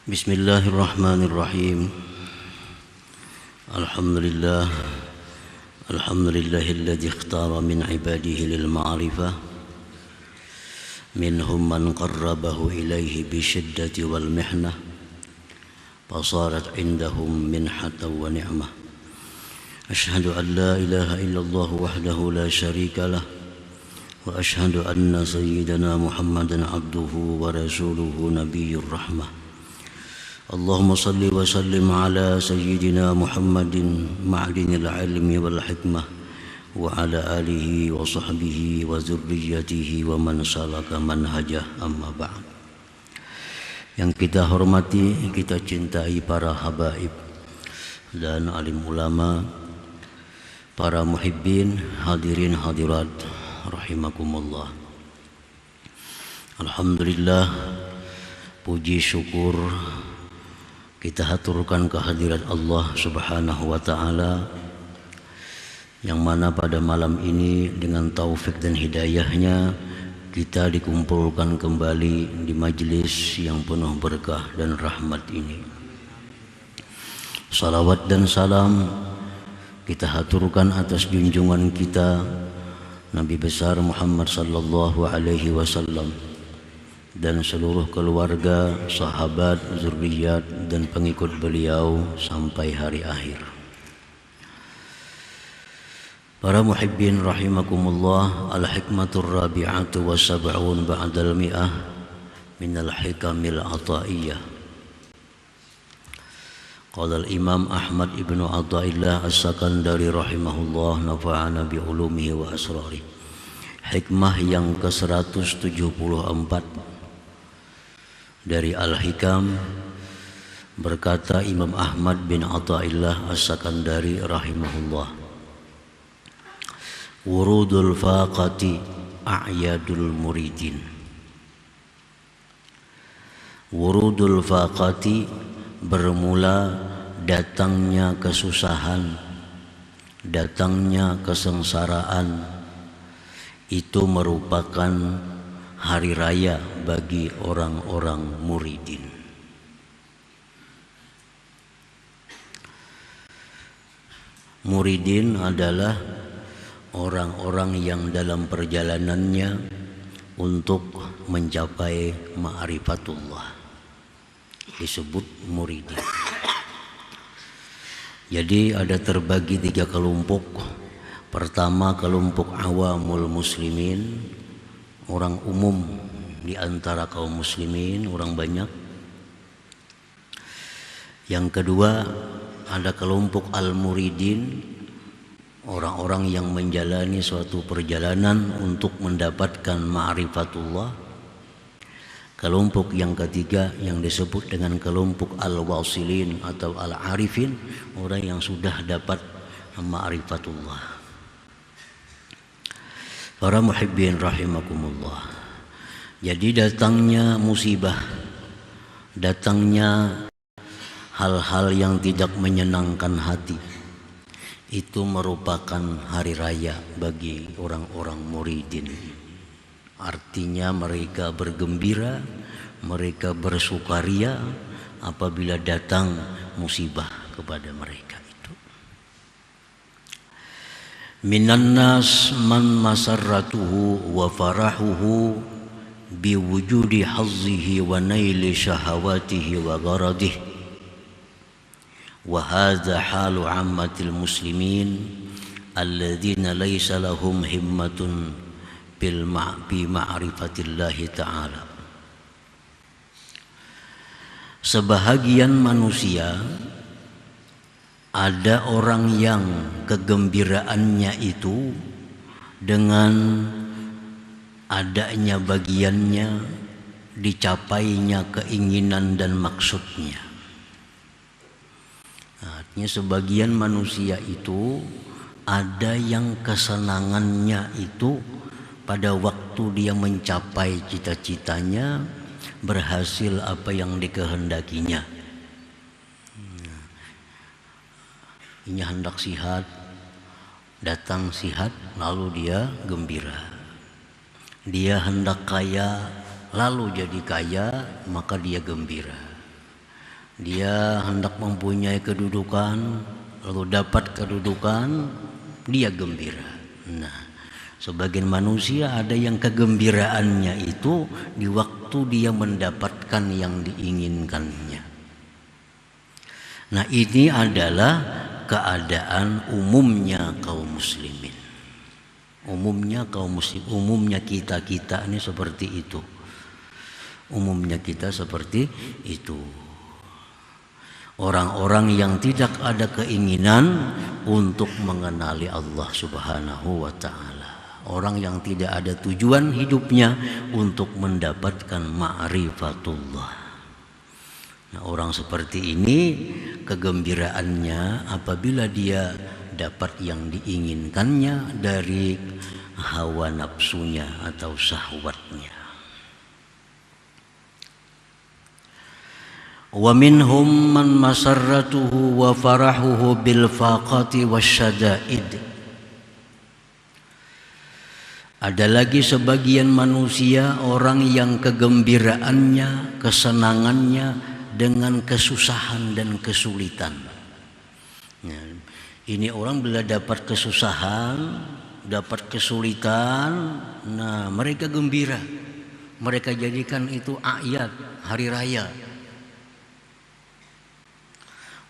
Bismillahirrahmanirrahim. Alhamdulillah. Alhamdulillahilladzi ikhtara min ibadihi lil ma'rifah. Minhum man qarrabahu ilaihi bisyiddati wal mihnah. Fasarat indahum minhatan wa ni'mah. Ashhadu an la ilaha illallah wahdahu la syarika lah. Wa ashhadu anna sayyidana Muhammadan abduhu wa rasuluhu nabiyyur rahmah. Allahumma salli wa sallim ala sayyidina Muhammadin ma'dinil ilmi wal hikmah wa ala alihi wa sahbihi wa zurriyatihi wa man salaka manhajah, amma ba'd. Yang kita hormati, kita cintai para habaib dan alim ulama, para muhibbin, hadirin hadirat rahimakumullah. Alhamdulillah, puji syukur kita haturkan kehadirat Allah Subhanahu wa ta'ala, yang mana pada malam ini dengan taufik dan hidayahnya kita dikumpulkan kembali di majlis yang penuh berkah dan rahmat ini. Salawat dan salam kita haturkan atas junjungan kita Nabi besar Muhammad sallallahu alaihi wasallam dan seluruh keluarga, sahabat, zurriyat dan pengikut beliau sampai hari akhir. Para muhibbin rahimakumullah, al-hikmatur rabi'atu wa sab'un ba'dal mi'ah minal hikamil ataiyah. Qala al-imam Ahmad ibnu Athaillah as-Sakandari rahimahullah, nafa'ana bi'ulumihi wa asrari. Hikmah yang ke-174 dari Al-Hikam, berkata Imam Ahmad bin Athaillah as-Sakandari rahimahullah, wurudul faqati a'yadul muridin. Wurudul faqati, bermula datangnya kesusahan, datangnya kesengsaraan, itu merupakan hari raya bagi orang-orang muridin. Muridin adalah orang-orang yang dalam perjalanannya untuk mencapai ma'rifatullah, disebut muridin. Jadi ada terbagi 3 kelompok. Pertama, kelompok awamul muslimin, orang umum di antara kaum muslimin, orang banyak. Yang kedua, ada kelompok al-muridin, orang-orang yang menjalani suatu perjalanan untuk mendapatkan ma'rifatullah. Kelompok yang ketiga yang disebut dengan kelompok al-wasilin atau al-arifin, orang yang sudah dapat ma'rifatullah. Para muhibbin rahimakumullah, jadi datangnya musibah, datangnya hal-hal yang tidak menyenangkan hati, itu merupakan hari raya bagi orang-orang muridin. Artinya mereka bergembira, mereka bersukaria apabila datang musibah kepada mereka. Minan nas man masarratuhu wa farahuhu biwujudi hazzihi wa naili syahawatihi wa gharadihi, wa hadha halu ammatil muslimin alladzina laysa lahum himmatun bil ma'rifatillahi ta'ala. Sebahagian manusia, ada orang yang kegembiraannya itu dengan adanya bagiannya, dicapainya keinginan dan maksudnya. Artinya sebagian manusia itu ada yang kesenangannya itu pada waktu dia mencapai cita-citanya, berhasil apa yang dikehendakinya. Ini hendak sihat, datang sihat, lalu dia gembira. Dia hendak kaya, lalu jadi kaya, maka dia gembira. Dia hendak mempunyai kedudukan, lalu dapat kedudukan, dia gembira. Nah, sebagian manusia ada yang kegembiraannya itu di waktu dia mendapatkan yang diinginkannya. Nah, ini adalah keadaan umumnya kaum muslimin. Umumnya kaum muslim, umumnya kita ini seperti itu. Umumnya kita seperti itu. Orang-orang yang tidak ada keinginan untuk mengenali Allah Subhanahu wa ta'ala. Orang yang tidak ada tujuan hidupnya untuk mendapatkan ma'rifatullah. Nah, orang seperti ini kegembiraannya apabila dia dapat yang diinginkannya dari hawa nafsunya atau syahwatnya. Wa minhum man masarratuhu wa farahuhu bil faqati wasyada'id. Ada lagi sebagian manusia orang yang kegembiraannya, kesenangannya dengan kesusahan dan kesulitan. Ini orang bila dapat kesusahan, dapat kesulitan, nah mereka gembira. Mereka jadikan itu a'yad, hari raya.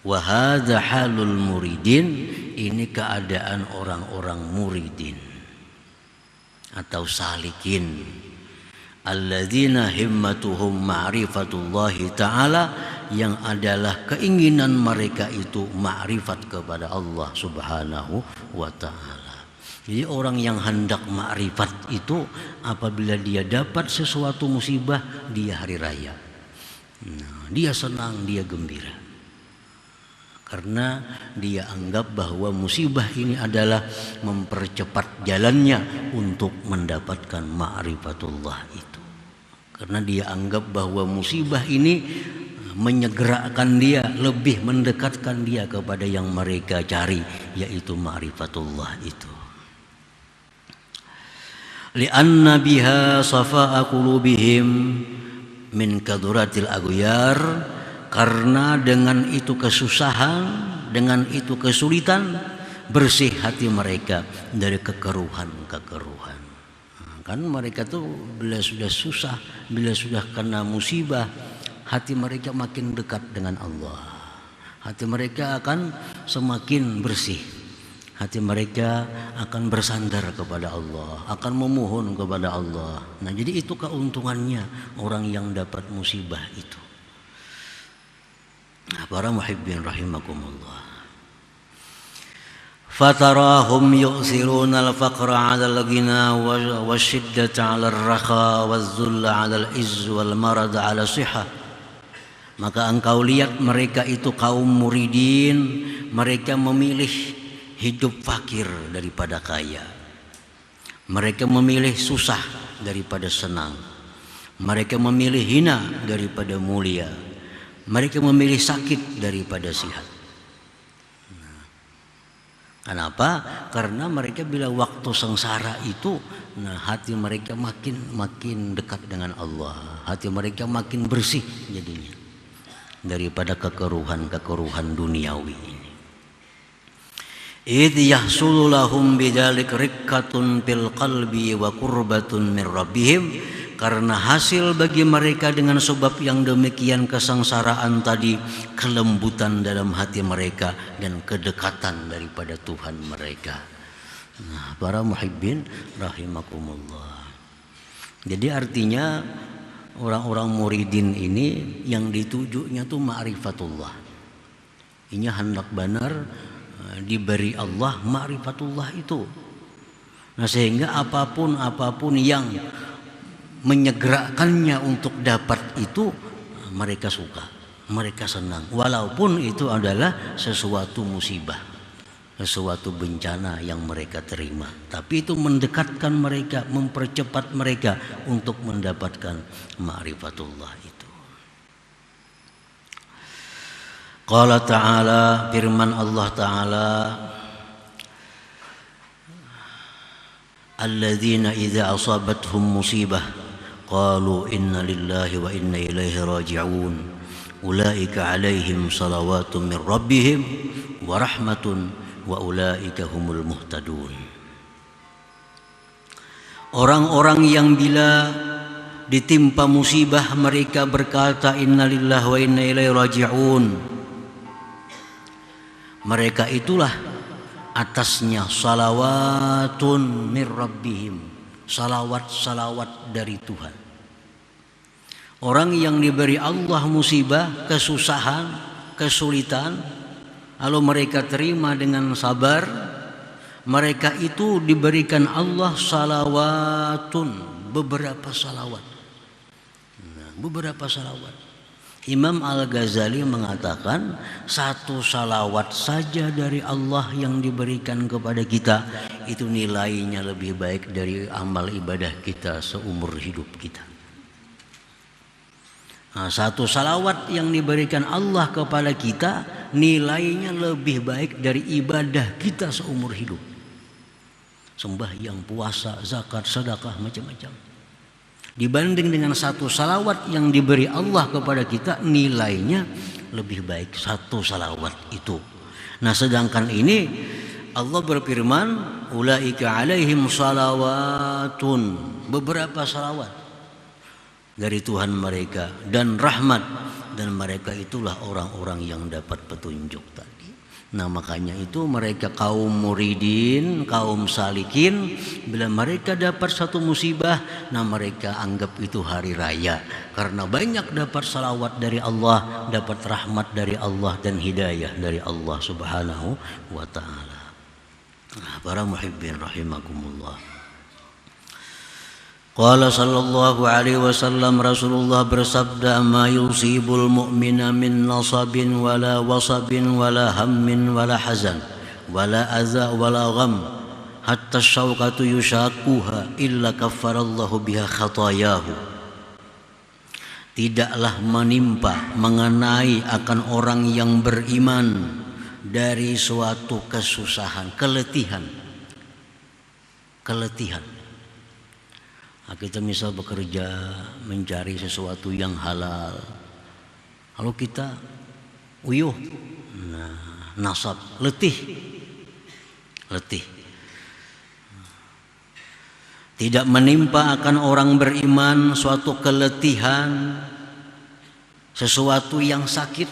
Wa hadza halul muridin, ini keadaan orang-orang muridin atau salikin. Alladzina himmatuhum ma'rifatullahi ta'ala, yang adalah keinginan mereka itu ma'rifat kepada Allah Subhanahu wa ta'ala. Jadi orang yang hendak ma'rifat itu apabila dia dapat sesuatu musibah, dia hari raya. Nah, dia senang, dia gembira. Karena dia anggap bahwa musibah ini adalah mempercepat jalannya untuk mendapatkan ma'rifatullah itu. Karena dia anggap bahwa musibah ini menyegerakan dia, lebih mendekatkan dia kepada yang mereka cari, yaitu ma'rifatullah itu. Li'anna biha safa'a qulubihim min kaduratil aghyar, karena dengan itu kesusahan, dengan itu kesulitan, bersih hati mereka dari kekeruhan-kekeruhan. Kan mereka tuh bila sudah susah, bila sudah kena musibah, hati mereka makin dekat dengan Allah. Hati mereka akan semakin bersih. Hati mereka akan bersandar kepada Allah, akan memohon kepada Allah. Nah, jadi itu keuntungannya orang yang dapat musibah itu. Para muhibbin rahimakumullah. Fatarahum yu'siruna al-faqra 'ala al-ghina wasyiddata 'ala ar-rakha waz-zulla 'ala al-izz wal marad 'ala sihah. Maka engkau lihat mereka itu kaum muridin, mereka memilih hidup fakir daripada kaya. Mereka memilih susah daripada senang. Mereka memilih hina daripada mulia. Mereka memilih sakit daripada sihat. Kenapa? Karena mereka bila waktu sengsara itu, nah hati mereka makin dekat dengan Allah. Hati mereka makin bersih jadinya daripada kekeruhan duniawi ini. Idh yahsulu lahum bidzalik riqqatun fil qalbi wa qurbatun min rabbihim, karena hasil bagi mereka dengan sebab yang demikian kesengsaraan tadi, kelembutan dalam hati mereka dan kedekatan daripada Tuhan mereka. Nah, para muhibbin rahimakumullah. Jadi artinya orang-orang muridin ini yang ditujunya tuh ma'rifatullah. Ini hendak benar diberi Allah ma'rifatullah itu. Nah, sehingga apapun yang menyegerakannya untuk dapat itu, mereka suka, mereka senang, walaupun itu adalah sesuatu musibah, sesuatu bencana yang mereka terima, tapi itu mendekatkan mereka, mempercepat mereka untuk mendapatkan ma'rifatullah itu. Qala ta'ala, firman Allah ta'ala, alladzina idza asabathum musibah qalu inna lillahi wa inna ilaihi raji'un ulaika alaihim salawatun min rabbihim wa rahmatun wa ulaika humul muhtadun. Orang-orang yang bila ditimpa musibah mereka berkata innalillahi wa inna ilaihi raji'un, mereka itulah atasnya salawatun min rabbihim, salawat-salawat dari Tuhan. Orang yang diberi Allah musibah, kesusahan, kesulitan, lalu mereka terima dengan sabar, mereka itu diberikan Allah salawatun, beberapa salawat. Beberapa salawat. Imam Al-Ghazali mengatakan satu salawat saja dari Allah yang diberikan kepada kita itu nilainya lebih baik dari amal ibadah kita seumur hidup kita. Nah, satu salawat yang diberikan Allah kepada kita nilainya lebih baik dari ibadah kita seumur hidup. Sembahyang, puasa, zakat, sedekah, macam-macam. Dibanding dengan satu salawat yang diberi Allah kepada kita nilainya lebih baik satu salawat itu. Nah sedangkan ini Allah berfirman ulaika alaihim salawatun, beberapa salawat dari Tuhan mereka dan rahmat, dan mereka itulah orang-orang yang dapat petunjuk tadi. Nah makanya itu mereka kaum muridin, kaum salikin, bila mereka dapat satu musibah, nah mereka anggap itu hari raya karena banyak dapat salawat dari Allah, dapat rahmat dari Allah dan hidayah dari Allah Subhanahu wa ta'ala. Nah, para muhibbin rahimakumullah. Qala sallallahu alaihi wasallam, Rasulullah bersabda, ma yusibul mu'mina min nasabin wala wasabin wala hammin wala hazan wala adza wala gham hatta syauqatu yushaquha illa kaffarallahu biha khatayahu. Tidaklah menimpa mengenai akan orang yang beriman dari suatu kesusahan, keletihan. Nah, kita misal bekerja mencari sesuatu yang halal, lalu kita uyuh, nasab, letih. Tidak menimpa akan orang beriman suatu keletihan, sesuatu yang sakit,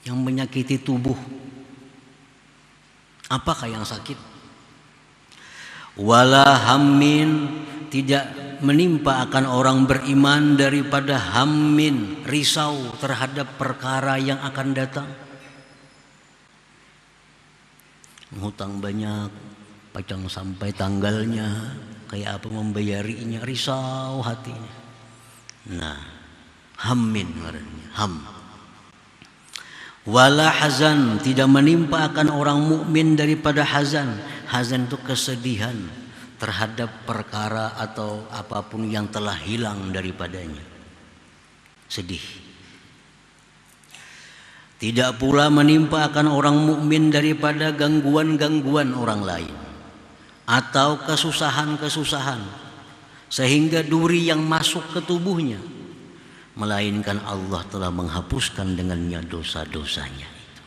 yang menyakiti tubuh. Apakah yang sakit? Wala hammin, tidak menimpa akan orang beriman daripada hammin, risau terhadap perkara yang akan datang. Hutang banyak, pacang sampai tanggalnya, kayak apa membayarinya, risau hatinya. Nah, hammin ngarannya, ham. Wala hazan, tidak menimpa akan orang mukmin daripada hazan. Hazan itu kesedihan terhadap perkara atau apapun yang telah hilang daripadanya. Sedih. Tidak pula menimpa akan orang mukmin daripada gangguan-gangguan orang lain atau kesusahan-kesusahan sehingga duri yang masuk ke tubuhnya, melainkan Allah telah menghapuskan dengannya dosa-dosanya itu.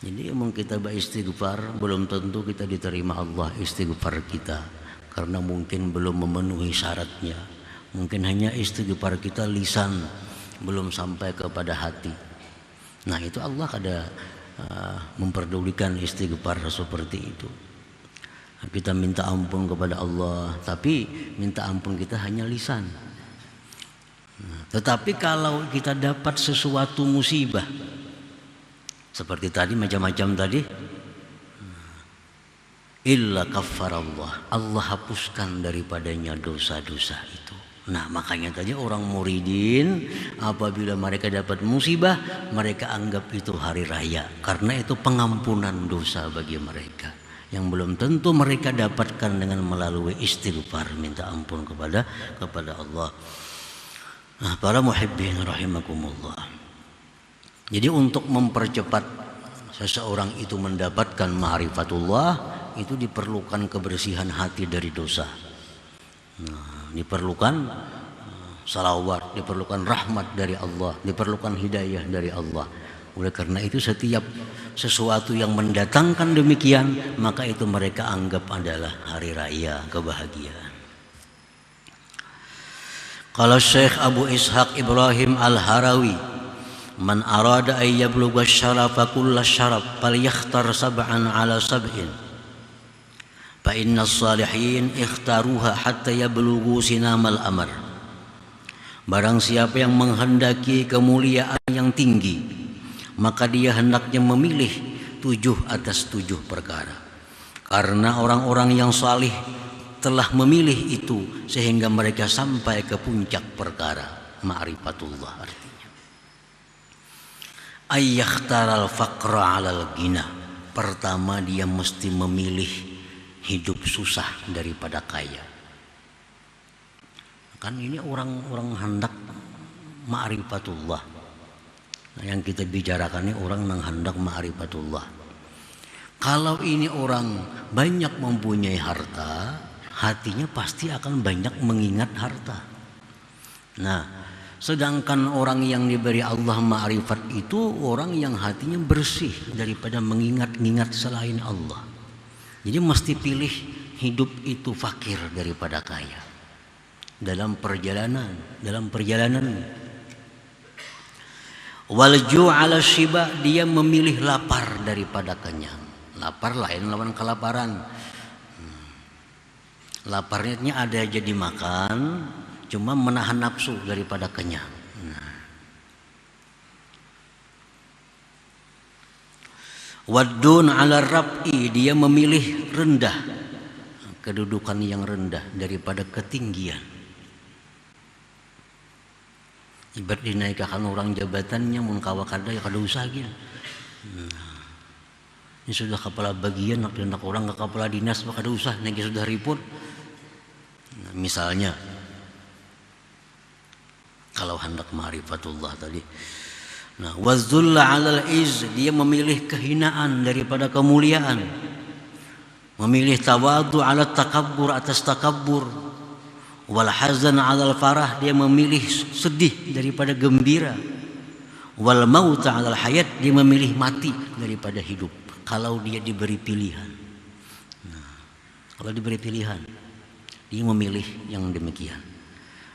Jadi emang kita beristighfar belum tentu kita diterima Allah istighfar kita, karena mungkin belum memenuhi syaratnya. Mungkin hanya istighfar kita lisan, belum sampai kepada hati. Nah itu Allah kada memperdulikan istighfar seperti itu. Kita minta ampun kepada Allah, tapi minta ampun kita hanya lisan. Tetapi kalau kita dapat sesuatu musibah seperti tadi, macam-macam tadi, illa kaffarallah, Allah hapuskan daripadanya dosa-dosa itu. Nah makanya tadi orang muridin apabila mereka dapat musibah, mereka anggap itu hari raya, karena itu pengampunan dosa bagi mereka yang belum tentu mereka dapatkan dengan melalui istighfar, minta ampun kepada Allah. Nah, para muhibbin rahimakumullah. Jadi untuk mempercepat seseorang itu mendapatkan ma'rifatullah, itu diperlukan kebersihan hati dari dosa. Nah, diperlukan salawat, diperlukan rahmat dari Allah, diperlukan hidayah dari Allah. Oleh karena itu setiap sesuatu yang mendatangkan demikian, maka itu mereka anggap adalah hari raya kebahagiaan. Kalau Syekh Abu Ishaq Ibrahim Al-Harawi, man arada ay yablugha syarafa kulla syaraf falyakhtar sab'an ala sab'in fa inna as-salihin ikhtaruha hatta yablughu sinamal amr. Barang siapa yang menghendaki kemuliaan yang tinggi, maka dia hendaknya memilih 7 atas 7 perkara. Karena orang-orang yang salih telah memilih itu sehingga mereka sampai ke puncak perkara, ma'rifatullah artinya. Ayyakhtaral faqra 'alal ghina. Pertama dia mesti memilih hidup susah daripada kaya. Kan ini orang-orang hendak ma'rifatullah. Nah, yang kita bicarakan ini orang yang hendak ma'rifatullah. Kalau ini orang banyak mempunyai harta, hatinya pasti akan banyak mengingat harta. Nah, sedangkan orang yang diberi Allah ma'rifat itu orang yang hatinya bersih daripada mengingat-ingat selain Allah. Jadi mesti pilih hidup itu fakir daripada kaya. Dalam perjalanan walju ala shiba, dia memilih lapar daripada kenyang. Lapar lain lawan kelaparan. Laparnya ada jadi makan, cuma menahan nafsu daripada kenyang. Waddun ala rab'i, dia memilih rendah, kedudukan yang rendah daripada ketinggian. Ibarat dinaikkan orang jabatannya mun kawa kada ya kada usah gitu. Ini sudah kepala bagian, nak orang ke kepala dinas maka kada usah, naik sudah ribut. Nah, misalnya kalau hendak ma'rifatullah tadi. Nah, wazulla 'alal iz, dia memilih kehinaan daripada kemuliaan. Memilih tawadhu 'ala takabbur, atas takabbur. Wal hazan 'alal farah, dia memilih sedih daripada gembira. Wal maut 'alal hayat, dia memilih mati daripada hidup. Kalau dia diberi pilihan. Nah, kalau diberi pilihan, dia memilih yang demikian.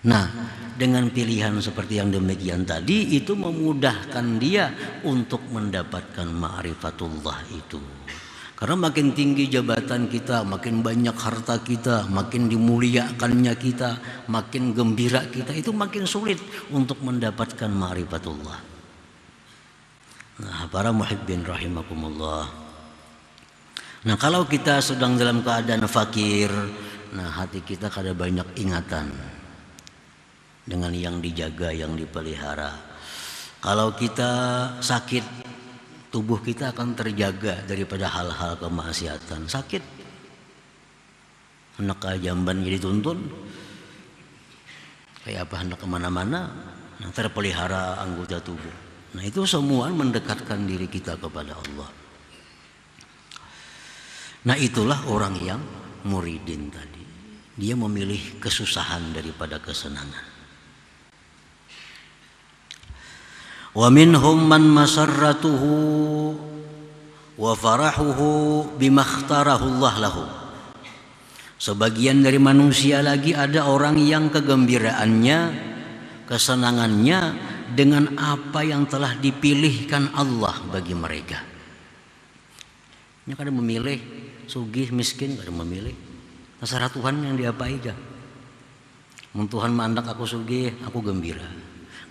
Nah, dengan pilihan seperti yang demikian tadi, itu memudahkan dia untuk mendapatkan ma'rifatullah itu. Karena makin tinggi jabatan kita, makin banyak harta kita, makin dimuliakannya kita, makin gembira kita, itu makin sulit untuk mendapatkan ma'rifatullah. Nah, para muhibbin rahimakumullah. Nah, kalau kita sedang dalam keadaan fakir, nah hati kita kada banyak ingatan dengan yang dijaga, yang dipelihara. Kalau kita sakit, tubuh kita akan terjaga daripada hal-hal kemaksiatan. Sakit, hendak ke jamban jadi tuntun, kayak apa hendak kemana-mana, nah terpelihara anggota tubuh. Nah itu semua mendekatkan diri kita kepada Allah. Nah itulah orang yang muridin tadi. Dia memilih kesusahan daripada kesenangan. Wa minhum man masarratuhu wa farahuhu bima ikhtarahu Allah lahu. Sebagian dari manusia lagi ada orang yang kegembiraannya, kesenangannya dengan apa yang telah dipilihkan Allah bagi mereka. Ini kada memilih sugih miskin, kada memilih. Terserah Tuhan yang diapai aja. Mun Tuhan mandak aku sugih, aku gembira.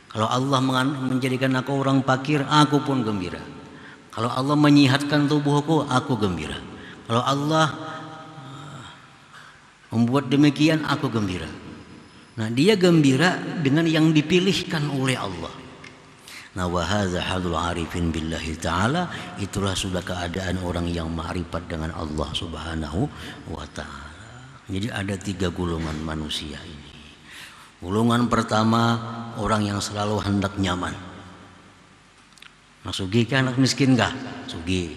Kalau Allah menjadikan aku orang fakir, aku pun gembira. Kalau Allah menyihatkan tubuhku, aku gembira. Kalau Allah membuat demikian, aku gembira. Nah, dia gembira dengan yang dipilihkan oleh Allah. Nah, wa hadza halul arifin billahi ta'ala, itulah sudah keadaan orang yang ma'rifat dengan Allah Subhanahu wa ta'ala. Jadi ada 3 golongan manusia ini. Golongan pertama, orang yang selalu hendak nyaman. Nak sugih kah, nak miskin kah? Sugih.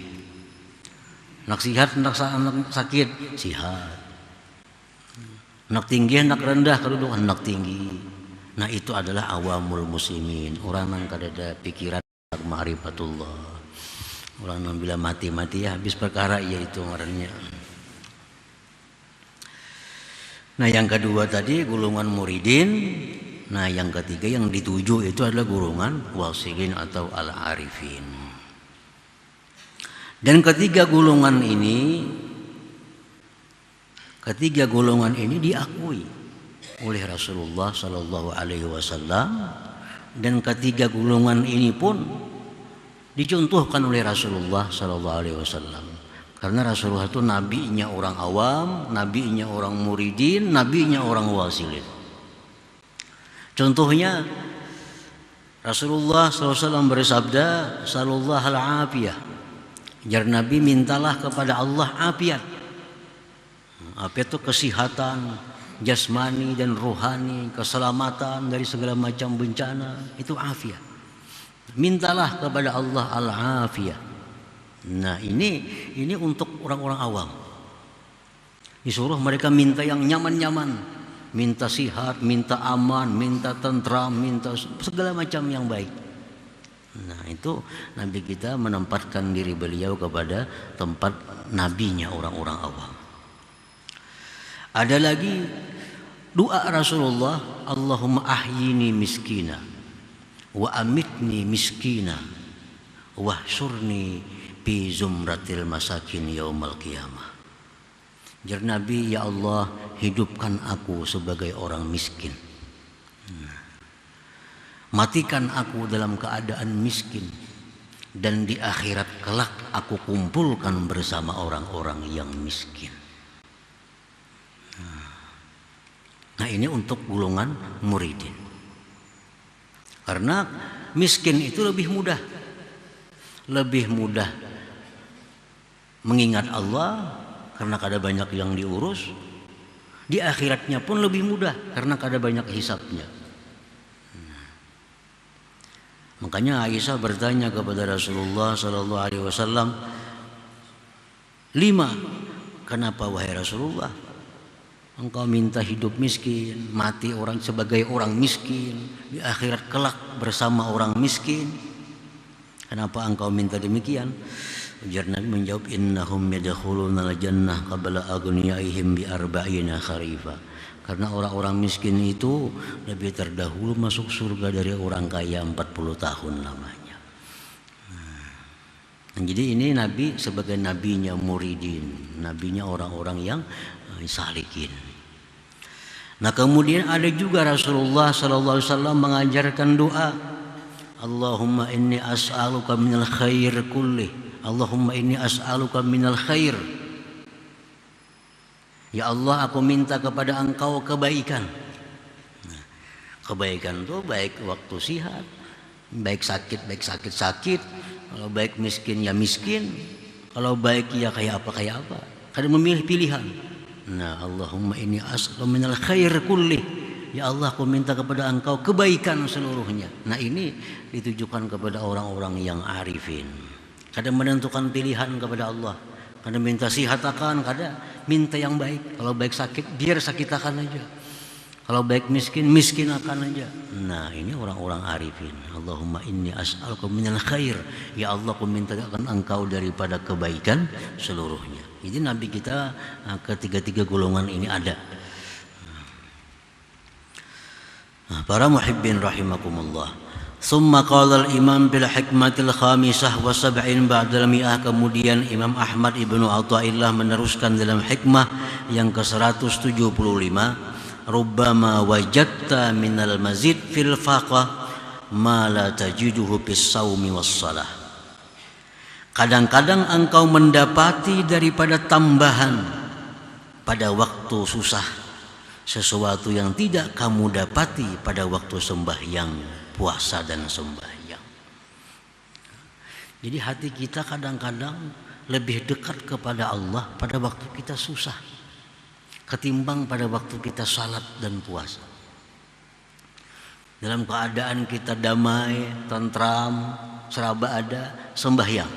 Nak sihat, nak sakit? Sihat. Nak tinggi, nak rendah, kedudukan nak tinggi. Nah itu adalah awamul muslimin, orang yang kada pikiran ma'rifatullah. Orang yang bila mati-mati ya habis perkara ya itu orangnya. Nah yang kedua tadi golongan muridin. Nah yang ketiga yang dituju itu adalah golongan wasilin atau al-arifin. Dan ketiga golongan ini diakui oleh Rasulullah Sallallahu Alaihi Wasallam, dan ketiga golongan ini pun dicontohkan oleh Rasulullah Sallallahu Alaihi Wasallam. Karena Rasulullah itu nabinya orang awam, nabinya orang muridin, nabinya orang wasilin. Contohnya Rasulullah SAW bersabda, "Sallallahu al-afiyah." Jar Nabi, mintalah kepada Allah afiat. Afiat itu kesehatan jasmani dan rohani, keselamatan dari segala macam bencana, itu afiat. Mintalah kepada Allah al-afiyah. Nah ini untuk orang-orang awam. Disuruh mereka minta yang nyaman-nyaman, minta sihat, minta aman, minta tentram, minta segala macam yang baik. Nah itu Nabi kita menempatkan diri beliau kepada tempat nabinya orang-orang awam. Ada lagi doa Rasulullah, Allahumma ahyini miskina wa amitni miskina wahsyurni fi zumratil masakin yaumal qiyamah. Jar Nabi, ya Allah, hidupkan aku sebagai orang miskin, matikan aku dalam keadaan miskin, dan di akhirat kelak aku kumpulkan bersama orang-orang yang miskin. Nah ini untuk golongan muridin. Karena miskin itu lebih mudah mengingat Allah karena kada banyak yang diurus. Di akhiratnya pun lebih mudah karena kada banyak hisabnya. Makanya Aisyah bertanya kepada Rasulullah Sallallahu Alaihi Wasallam, 5, kenapa wahai Rasulullah engkau minta hidup miskin, mati orang sebagai orang miskin, di akhirat kelak bersama orang miskin? Kenapa engkau minta demikian? Ujar Nabi menjawab, innahum yadkhulunal jannah qabla aghniyaihim bi arba'ina kharifa. Karena orang-orang miskin itu lebih terdahulu masuk surga dari orang kaya 40 tahun lamanya. Jadi ini Nabi sebagai nabinya muridin, nabinya orang-orang yang salikin. Nah kemudian ada juga Rasulullah sallallahu alaihi wasallam mengajarkan doa, Allahumma inni as'aluka minal khair kullih. Allahumma inni as'aluka minal khair. Ya Allah, aku minta kepada Engkau kebaikan. Nah, kebaikan itu baik waktu sehat, baik sakit. Kalau baik miskin ya miskin, kalau baik ya kayak apa. Kada memilih pilihan. Nah, Allahumma inni as'aluka minal khair kullih. Ya Allah, aku minta kepada Engkau kebaikan seluruhnya. Nah ini ditujukan kepada orang-orang yang arifin. Kadang menentukan pilihan kepada Allah. Kadang minta sihat akan, kadang minta yang baik. Kalau baik sakit, biar sakit akan aja. Kalau baik miskin akan aja. Nah ini orang-orang arifin. Allahumma inni as'aluka minal khair. Ya Allah, aku minta akan Engkau daripada kebaikan seluruhnya. Jadi Nabi kita ketiga-tiga golongan ini ada. Nah, para muhibbin rahimakumullah. Summa qala al-imam bil hikmatil khamisah wa sab'in ba'dal mi'ah. Kemudian Imam Ahmad Ibnu Athaillah meneruskan dalam hikmah yang ke-175, rubbama wajadta minal mazid fil faqah ma la tajiduhu bis saumi was salah. Kadang-kadang engkau mendapati daripada tambahan pada waktu susah sesuatu yang tidak kamu dapati pada waktu sembahyang, puasa dan sembahyang. Jadi hati kita kadang-kadang lebih dekat kepada Allah pada waktu kita susah ketimbang pada waktu kita salat dan puasa. Dalam keadaan kita damai, tentram, seraba ada, sembahyang,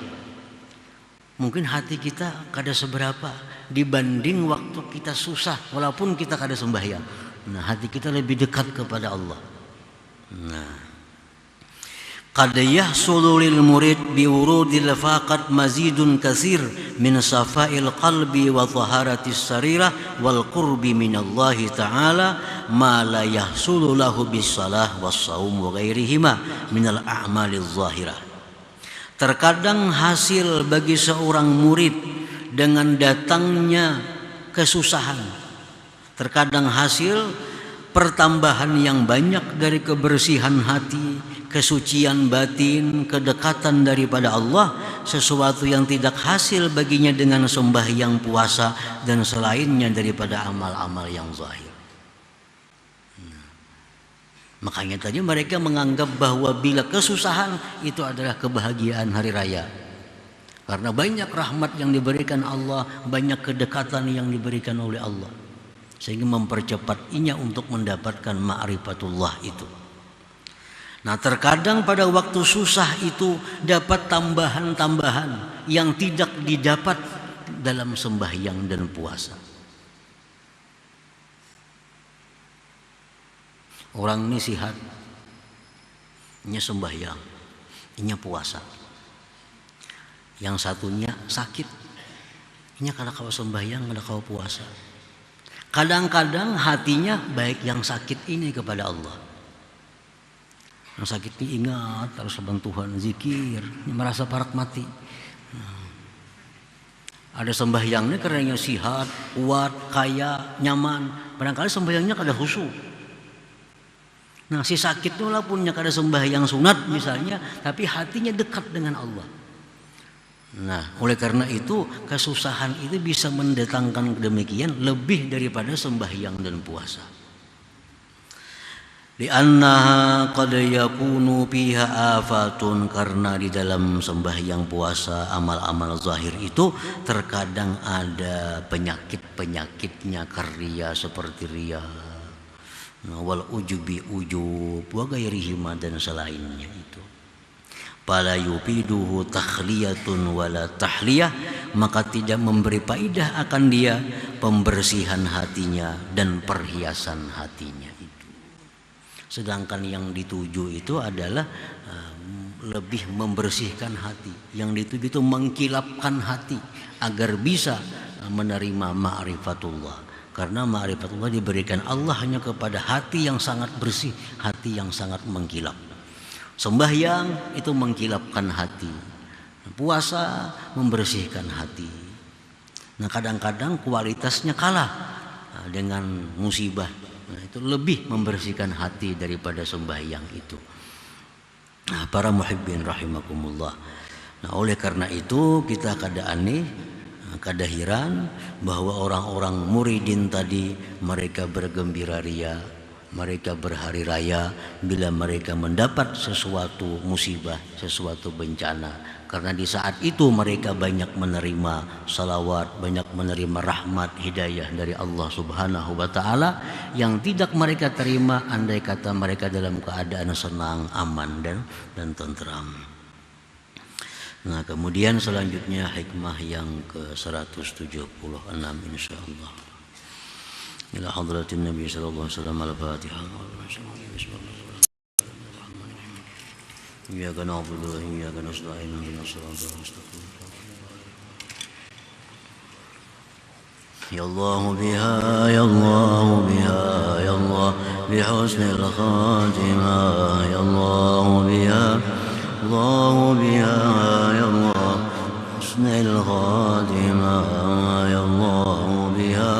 mungkin hati kita kada seberapa dibanding waktu kita susah walaupun kita kada sembahyang. Nah hati kita lebih dekat kepada Allah. Nah, qad yahsulu lil murid bi wurudil faqat mazidun katsir min safa'il qalbi wa taharatis sarirah wal qurbi minallahi ta'ala ma la yahsulu lahu bis salah was shaum wa ghairihima minal a'maliz zahirah. Terkadang hasil bagi seorang murid dengan datangnya kesusahan, terkadang hasil pertambahan yang banyak dari kebersihan hati, kesucian batin, kedekatan daripada Allah, sesuatu yang tidak hasil baginya dengan sembahyang, puasa dan selainnya daripada amal-amal yang zahir. Makanya tadi mereka menganggap bahwa bila kesusahan itu adalah kebahagiaan hari raya. Karena banyak rahmat yang diberikan Allah, banyak kedekatan yang diberikan oleh Allah, sehingga mempercepat inya untuk mendapatkan ma'rifatullah itu. Nah, terkadang pada waktu susah itu dapat tambahan-tambahan yang tidak didapat dalam sembahyang dan puasa. Orang ini sihat, inya sembahyang, inya puasa. Yang satunya sakit, inya kada kau sembahyang, kada kau puasa. Kadang-kadang hatinya baik yang sakit ini kepada Allah. Yang sakit ini ingat terus sama Tuhan, zikir, merasa parak mati. Ada sembahyangnya karena sihat, kuat, kaya, nyaman. Barangkali sembahyangnya kada khusyuk. Nah, si sakit itu walaupun kada sembahyang sunat misalnya, tapi hatinya dekat dengan Allah. Nah, oleh karena itu kesusahan itu bisa mendatangkan demikian lebih daripada sembahyang dan puasa. Li'annaha qad yakunu fiha afatun, karena di dalam sembahyang puasa amal-amal zahir itu terkadang ada penyakit-penyakitnya, karya seperti riya, wal ujubi ujub wa ghairihima dan selainnya itu. Fala yufiduhu takhliyatun wala tahliyah, maka tidak memberi faedah akan dia pembersihan hatinya dan perhiasan hatinya itu. Sedangkan yang dituju itu adalah lebih membersihkan hati. Yang dituju itu mengkilapkan hati agar bisa menerima ma'rifatullah. Karena ma'rifatullah diberikan Allah hanya kepada hati yang sangat bersih, hati yang sangat mengkilap. Sembahyang itu mengkilapkan hati, puasa membersihkan hati. Nah, kadang-kadang kualitasnya kalah dengan musibah. Nah, itu lebih membersihkan hati daripada sembahyang itu. Nah, para muhibbin rahimakumullah. Nah, oleh karena itu kita kada aneh, kada heran bahwa orang-orang muridin tadi mereka bergembira ria, mereka berhari raya bila mereka mendapat sesuatu musibah, sesuatu bencana. Karena di saat itu mereka banyak menerima salawat, banyak menerima rahmat, hidayah dari Allah Subhanahu wa ta'ala yang tidak mereka terima andai kata mereka dalam keadaan senang, aman dan tenteram. Nah, kemudian selanjutnya hikmah yang ke-176 insyaallah. Ila hadratin Nabi sallallahu alaihi wasallam al-Fatihah. Iyyaka na'budu wa iyyaka nasta'in ihdinas siratal mustaqim. Ya Allah biha ya Allah biha ya Allah bi husnil khatimah ya Allah biha Allah biha ya Allah husnil khatimah ya Allah biha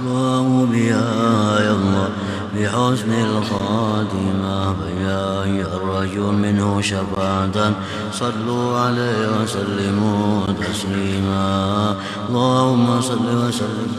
الله بها يا الله بحسن الخاتمة فيا أيها الرجل منه شفاعة صلوا عليه وسلموا تسليما اللهم صل وسلم